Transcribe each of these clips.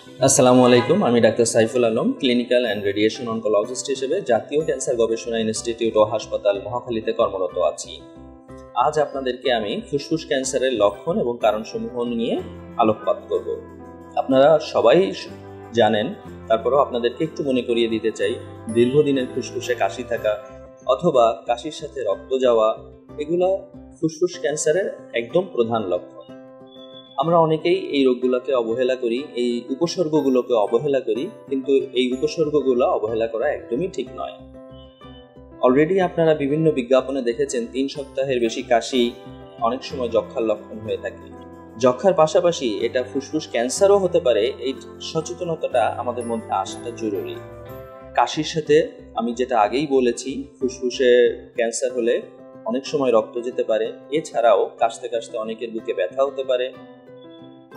আসসালামু আলাইকুম, আমি doctor Saiful Alam, clinical and radiation oncologist হিসেবে জাতীয় ক্যান্সার গবেষণা ইনস্টিটিউট ও হাসপাতাল মহাখালীতে কর্মরত আছি। আজ আপনাদেরকে আমি ফুসফুস ক্যান্সারের লক্ষণ এবং কারণসমূহ নিয়ে আলোকপাত করব। আপনারা সবাই জানেন, তারপরেও আপনাদেরকে একটু মনে করিয়ে দিতে চাই, দীর্ঘদিনের ফুসফুসে কাশি থাকা অথবা কাশির সাথে রক্ত যাওয়া, এগুলো ফুসফুস ক্যান্সারের একদম প্রধান লক্ষণ। আমরা অনেকেই এই রোগগুলোকে অবহেলা করি, এই উপসর্গগুলোকে অবহেলা করি, কিন্তু এই উপসর্গগুলো অবহেলা করা একদমই ঠিক নয়। অলরেডি আপনারা বিভিন্ন বিজ্ঞাপনে দেখেছেন 3 সপ্তাহের বেশি কাশি অনেক সময় যক্ষার লক্ষণ হয়ে থাকে। যক্ষার পাশাপাশি এটা ফুসফুস ক্যান্সারও হতে পারে, এই সচেতনতাটা আমাদের মধ্যে আসাটা জরুরি। কাশির সাথে আমি যেটা আগেই বলেছি, ফুসফুসে ক্যান্সার হলে অনেক সময় রক্ত যেতে পারে, এছাড়াও কাশতে কাশতে অনেকের বুকে ব্যথা হতে পারে।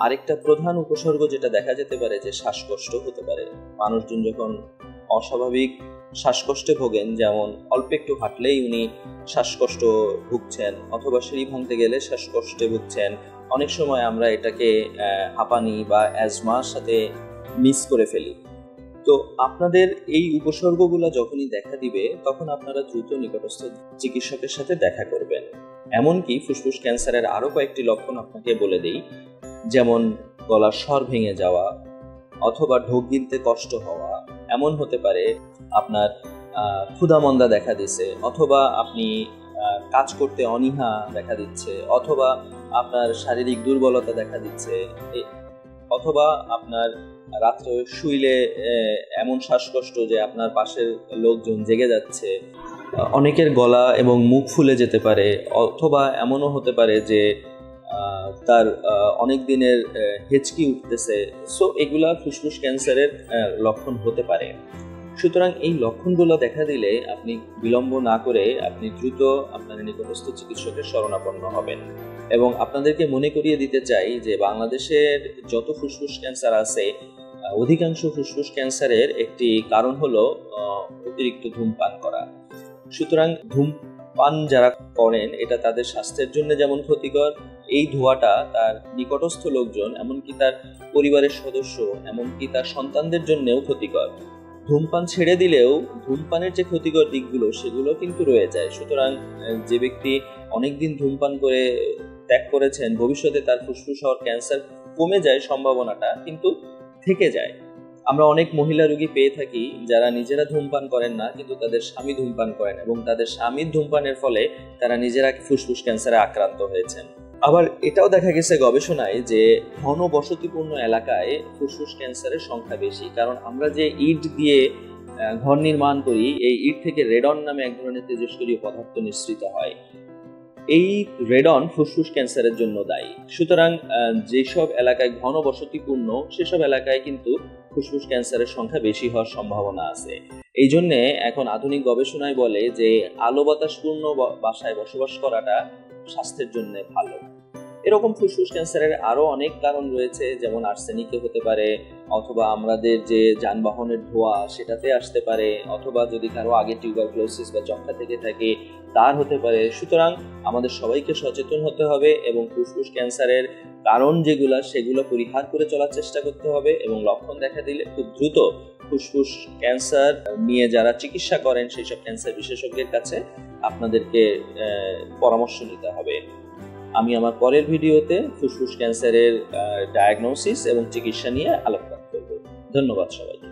আরেকটা প্রধান উপসর্গ যেটা দেখা যেতে পারে যে শ্বাসকষ্ট হতে পারে। মানুষজন যখন অস্বাভাবিক শ্বাসকষ্টে ভোগেন, যেমন অল্প একটু হাঁটলেই উনি শ্বাসকষ্ট ভুগছেন অথবা সিঁড়ি ভাঙতে গেলে শ্বাসকষ্টে ভুগছেন, অনেক সময় আমরা এটাকে হাঁপানি বা অ্যাজমার সাথে মিস করে ফেলি। তো আপনাদের এই উপসর্গগুলো যখনই দেখা দিবে, তখন আপনারা দ্রুত নিকটস্থ চিকিৎসকের সাথে দেখা করবেন। এমনকি ফুসফুস ক্যান্সারের আরও কয়েকটি লক্ষণ আপনাকে বলে দিই, যেমন গলার স্বর ভেঙে যাওয়া অথবা ঢোক গিলতে কষ্ট হওয়া। এমন হতে পারে আপনার ক্ষুধামন্দা দেখা দিচ্ছে, অথবা আপনি কাজ করতে অনীহা দেখা দিচ্ছে, অথবা আপনার শারীরিক দুর্বলতা দেখা দিচ্ছে, অথবা আপনার রাত্রে শুইলে এমন শ্বাসকষ্ট যে আপনার পাশের লোকজন জেগে যাচ্ছে। অনেকের গলা এবং মুখ ফুলে যেতে পারে, অথবা এমনও হতে পারে যে তার অনেক দিনের হেঁচকি উঠতেছে। সো এগুলা ফুসফুস ক্যান্সারের লক্ষণ হতে পারে। সুতরাং এই লক্ষণগুলো দেখা দিলে আপনি বিলম্ব না করে আপনি দ্রুত আপনার নিকটস্থ চিকিৎসকের শরণাপন্ন হবেন। এবং আপনাদেরকে মনে করিয়ে দিতে চাই যে বাংলাদেশের যত ফুসফুস ক্যান্সার আছে, অধিকাংশ ফুসফুস ক্যান্সারের একটি কারণ হলো অতিরিক্ত ধূমপান করা। সুতরাং ধূমপান যারা করেন, এটা তাদের স্বাস্থ্যের জন্য যেমন ক্ষতিকর, এই ধোঁয়াটা তার নিকটস্থ লোকজন, এমনকি তার পরিবারের সদস্য, এমনকি তার সন্তানদের জন্যও ক্ষতিকর। ধূমপান ছেড়ে দিলেও ধূমপানের যে ক্ষতিকর দিকগুলো সেগুলো কিন্তু রয়ে যায়। সুতরাং যে ব্যক্তি অনেকদিন ধূমপান করে ত্যাগ করেছেন, ভবিষ্যতে তার ফুসফুস হওয়ার ক্যান্সার কমে যায়, সম্ভাবনাটা কিন্তু থেকে যায়। আমরা অনেক মহিলা রোগী পেয়ে থাকি যারা নিজেরা ধূমপান করেন না, কিন্তু তাদের স্বামী ধূমপান করেন এবং তাদের স্বামীর ধূমপানের ফলে তারা নিজেরা ফুসফুস ক্যান্সারে আক্রান্ত হয়েছেন। আবার এটাও দেখা গেছে গবেষণায় যে ঘন বসতিপূর্ণ এলাকায় ফুসফুস ক্যান্সারের সংখ্যা বেশি, কারণ আমরা যে ইট দিয়ে ঘর নির্মাণ করি, এই ইট থেকে রেডন নামে এক ধরনের তেজস্ক্রিয় পদার্থ নিঃসৃত হয়। এই রেডন ফুসফুস ক্যান্সারের জন্য দায়ী। সুতরাং যেসব এলাকায় ঘন বসতিপূর্ণ, সেসব এলাকায় কিন্তু ফুসফুস ক্যান্সারের সংখ্যা বেশি হওয়ার সম্ভাবনা আছে। এই জন্যে এখন আধুনিক গবেষণায় বলে যে আলো বাতাসপূর্ণ বাসায় বসবাস করাটা স্বাস্থ্যের জন্য ভালো। এরকম ফুসফুস ক্যান্সারের আরো অনেক কারণ রয়েছে, যেমন আর্সেনিকে হতে পারে, অথবা আমাদের যে যানবাহনের ধোঁয়া সেটাতে আসতে পারে, অথবা যদি কারো আগে টিউবারকুলোসিস বা যক্ষা থেকে থাকে তার হতে পারে। সুতরাং আমাদের সবাইকে সচেতন হতে হবে এবং ফুসফুস ক্যান্সারের কারণ যেগুলো সেগুলো পরিহার করে চলার চেষ্টা করতে হবে, এবং লক্ষণ দেখা দিলে খুব দ্রুত ফুসফুস ক্যান্সার নিয়ে যারা চিকিৎসা করেন সেই সব ক্যান্সার বিশেষজ্ঞের কাছে আপনাদেরকে পরামর্শ নিতে হবে। আমি আমার পরের ভিডিওতে ফুসফুস ক্যান্সারের ডায়াগনোসিস এবং চিকিৎসা নিয়ে আলোকপাত করব। ধন্যবাদ সবাইকে।